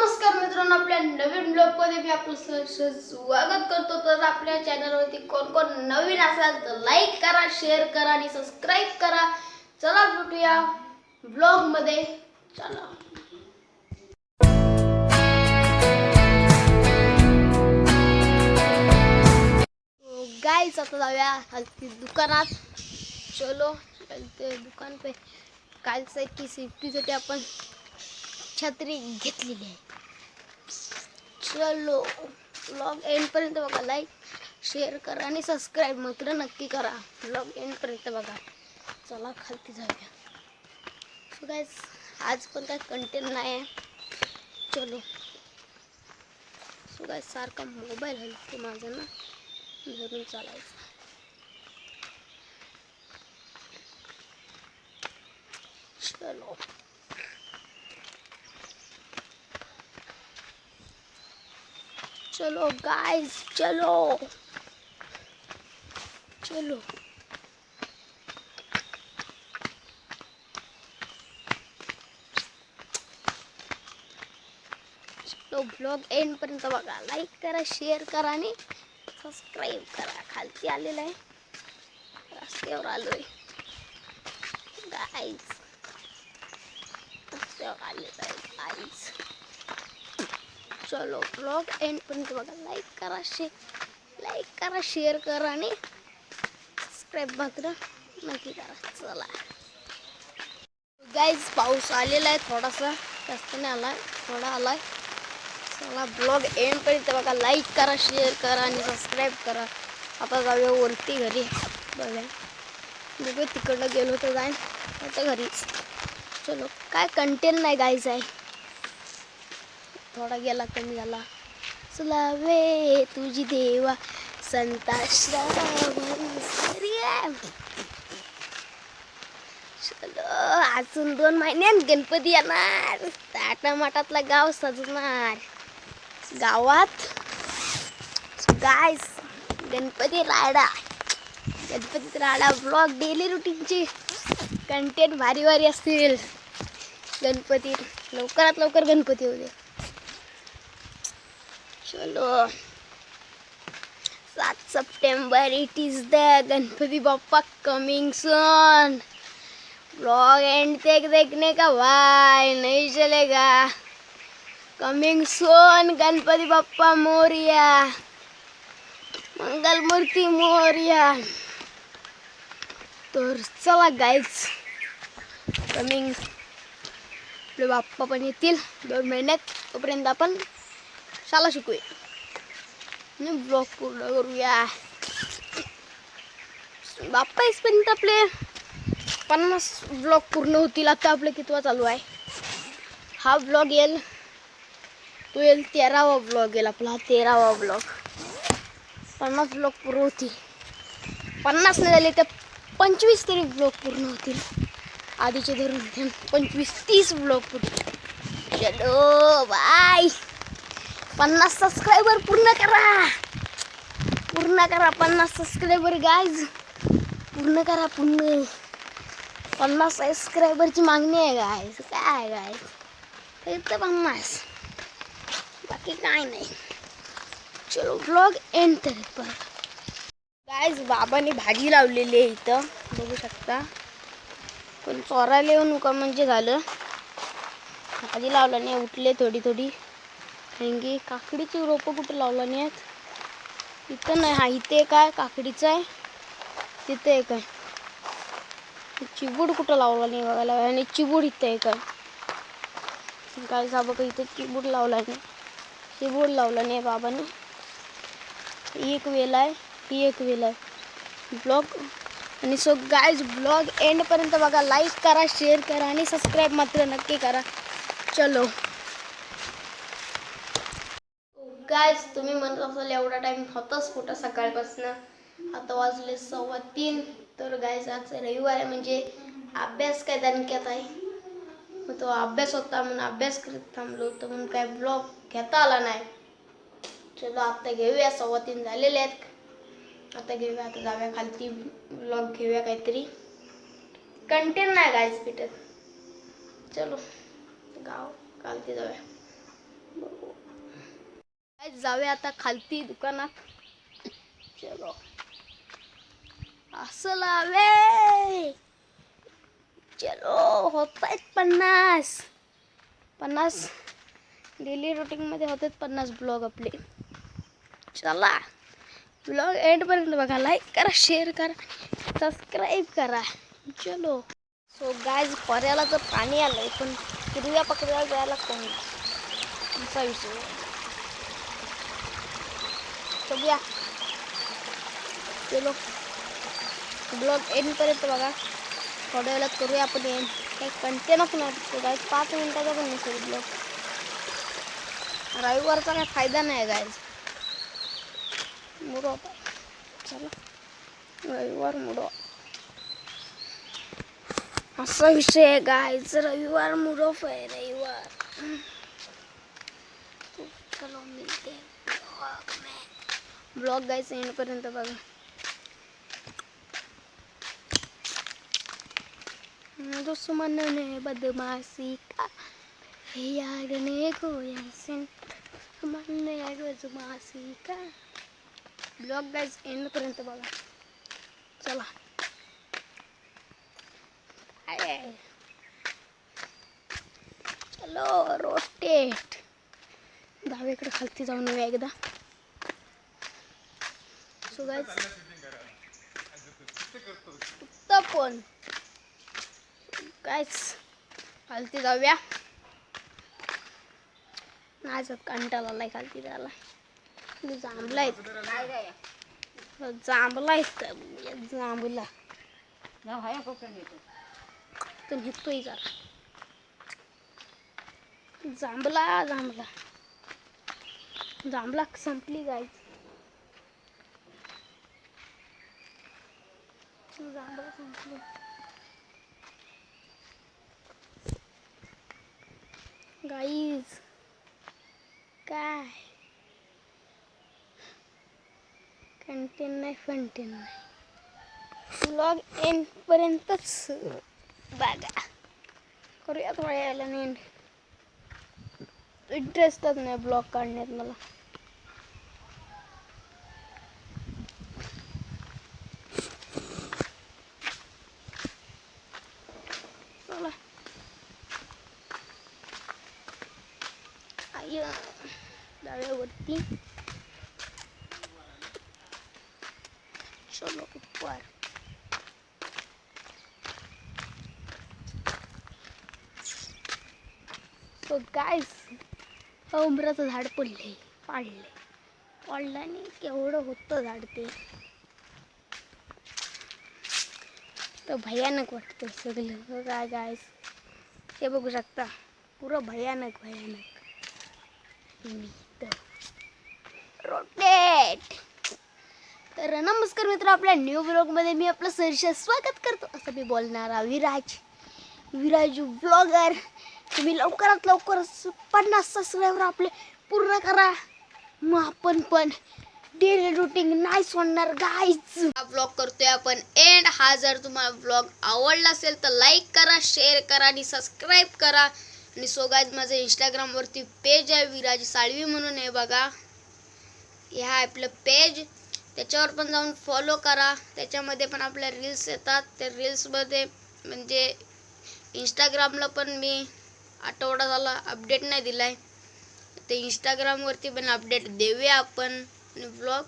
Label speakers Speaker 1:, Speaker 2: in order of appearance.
Speaker 1: नमस्कार मित्रांनो, आपल्या नवीन ब्लॉगमध्ये मी आपलं सहर्ष स्वागत करतो। तर आपल्या चॅनलवरती कोण कोण नवीन असाल तर लाईक करा, शेअर करा आणि सबस्क्राइब करा। चला भेटूया ब्लॉगमध्ये। चला गाइस, आता जाऊया हल्की दुकानात। चलो चलते दुकान पे। कालचं की सेफ्टीसाठी आपण छत्री घेतलेली आहे। चलो ब्लॉग एंड पर्यंत बघा, लाईक शेअर करा आणि सबस्क्राइब मात्र नक्की करा। ब्लॉग एंड पर्यंत बघा। चला खालती जाऊया। सो गाइस, आज पण काय कंटेंट नाही आहे। चलो सो गाइस, सारखा मोबाईल हलतो माझा ना, धरून चालायचं। चलो चलो गाइस, चलो चलो चलो ब्लॉग एंड पर्यंत बघा, लाईक करा, शेअर करा आणि सबस्क्राइब करा। खालती आलेलं आहे, रस्त्यावर आलोय गाइस, रस्त्यावर आलेलं आहे गाइस। चलो ब्लॉग एंड पर्यंत बघा, लाईक करा, शेअर करा आणि सबस्क्राइब मात्र नक्की करा। चला गाइस, पाऊस आलेला आहे, थोडासा जास्त नाही आलाय, थोडा आलाय। चला ब्लॉग एंड पर्यंत बघा, लाईक करा, शेअर करा आणि सबस्क्राइब करा। आता जाऊया वरती घरी। बघूया तिकडनं गेलो तर जाईन, आता घरीच। चलो काय कंटेंट नाही गाइस आहे, थोडा गेला कमी झाला। चलावे तुझी देवा संता श्रावण। चलो अजून 2 महिन्यात गणपती येणार, ताटामाटातला गाव सजणार गावात। गाइस गणपती राडा ब्लॉग डेली रुटीनची कंटेंट भारी भारी असतील। गणपती लवकरात लवकर गणपती होऊ दे। चलो 7 September, it is the Ganpati Bappa coming soon. Blog end तक देखने का भाई नहीं चलेगा। कमिंग सून, गणपति बप्पा मोरिया, मंगल मूर्ति मोरिया। तर चला गाइस, कमिंग आपले बाप्पा पण येतील 2 महिन्यात, तोपर्यंत आपण शाळा शिकूया आणि ब्लॉग पूर्ण करूया। बाप्पा येईपर्यंत आपले 50 ब्लॉग पूर्ण होतील। आता आपले कितवा चालू आहे, हा ब्लॉग येईल, तो येईल 13वा ब्लॉग येईल आपला, 13वा ब्लॉग। 50 ब्लॉग पूर्ण होतील, 50 नाही झाले तर 25 तरी ब्लॉग पूर्ण होतील, आधीचे धरून 25-30 ब्लॉग पूर्ण। चलो बाय, 50 सबस्क्राइबर पूर्ण करा 50 सबस्क्राइबर गाइज, पूर्ण करा पूर्ण। 50 सबस्क्राइबरची मागणी आहे गाइज, काय गाइज फक्त 50, बाकी काय नाही। चलो ब्लॉग एंड तक गाइज, बाबांनी भाजी लावलेली आहे इथं, बघू शकता। पण चोरायला येऊ नका म्हणजे झालं, भाजी लावला नाही, उठले थोडी थोडी। हेंगी काकडीची रोपं कुठे लावला नाही आहेत, इथं नाही, हा इथे काय काकडीचं आहे, तिथे एक आहे। चिबूड कुठं लावला नाही बघायला, आणि चिबूड इथं एक आहे। काय साबं का इथे चिबूड लावला नाही, चिबूड लावला नाही बाबाने। एक वेल आहे, ही एक वेल आहे। ब्लॉग आणि सो गाइज, ब्लॉग एंड पर्यंत बघा, लाईक करा, शेअर करा आणि सबस्क्राइब मात्र नक्की करा। चलो गाइज, तुम्ही म्हणत असाल एवढा टाइम होताच कुठं सकाळपासून, आता वाजले 3:15। तर गाइज आज रविवार आहे, म्हणजे अभ्यास काय दणक्यात आहे, मग तो अभ्यास होता म्हणून अभ्यास करत थांबलो होतो, म्हणून काय ब्लॉग घेता आला नाही। चलो आता घेऊया, 3:15 झालेले आहेत, आता घेऊया, आता जाऊया खालती, ब्लॉग घेऊया, काहीतरी कंटेंट नाही गाइज भेटत। चलो गाव खालती जाऊया, जाऊया आता खालती दुकानात. चलो असं लावे. चलो होत आहेत 50 डेली रुटीनमध्ये होतात 50 ब्लॉग आपले. चला ब्लॉग एंडपर्यंत बघा. लाईक करा, शेअर करा, सबस्क्राईब करा. चलो सो गाईज पर्याला तर पाणी आलंय पण हिरव्या पकडायला जायला कोण असा विषय. बघूया. चलो ब्लॉग एंडपर्यंत बघा. थोड्या वेळात करूया आपण एंड. काही कंटेनच नाही गाईज. 5 मिनिटाचा पण नसेल ब्लॉग. रविवारचा काही फायदा नाही गाईज. मूड ऑफ आहे. चला रविवार मूड ऑफ असा विषय आहे गाईज. रविवार मूड ऑफ आहे. रविवार. चलो मिलते ब्लॉग में. ब्लॉग गाईज एंडपर्यंत बघा. दुश्मन ने बदमाशी का यार ने खोया सिन. दुश्मन ने बदमाशी का. ब्लॉग गाईज एंडपर्यंत बघा. चला चलो रोटेट. दहावीकडे खालती जाऊन येऊया एकदा. सो गाईज पण गाईज खालती जाऊया. नाही जात कंटाळा आलाय खालती जायला. जांभला जांभला जांभला तर घेतोय जरा. जांभला जांभला जांभला संपली गाईज. जांभला संपली गाईज. काय कंटेन नाही फंटेन नाही. ब्लॉग एंडपर्यंतच बघा. करूया थोड्या वेळेला एंड. इंटरेस्टच नाही ब्लॉग काढण्यात मला. चला डाव्यावरती. चलो ऊपर. सो गाईज उंबराचं झाड पाडलं आणि केवढं होतं झाड ते. तर भयानक वाटतं सगळं काय गाईज. हे बघू शकता पुरं भयानक. रोटेट. तर नमस्कार मित्र, आपल्या न्यू ब्लॉगमध्ये मी आपलं सहर्ष स्वागत करतो. असं मी बोलणारा विराज ब्लॉगर. तुम्ही लवकरात लवकर 50 सबस्क्रायबर आपले पूर्ण करा. मग आपण पण डेली रुटीन नाही सोडणार गाईज. हा ब्लॉग करतोय आपण एंड. हा जर तुम्हाला ब्लॉग आवडला असेल तर लाईक करा, शेअर करा आणि सबस्क्राईब करा. आणि सो गाईज माझं इंस्टाग्रामवरती पेज आहे विराज साळवी म्हणून आहे बघा. हे आहे आपलं पेज. त्याच्यावर पण जाऊन फॉलो करा. त्याच्यामध्ये पण आपल्या रील्स येतात. त्या रील्समध्ये म्हणजे इंस्टाग्रामला पण मी आठवडा झाला अपडेट नाही दिलाय. ते इंस्टाग्रामवरती पण अपडेट देऊया आपण. आणि ब्लॉग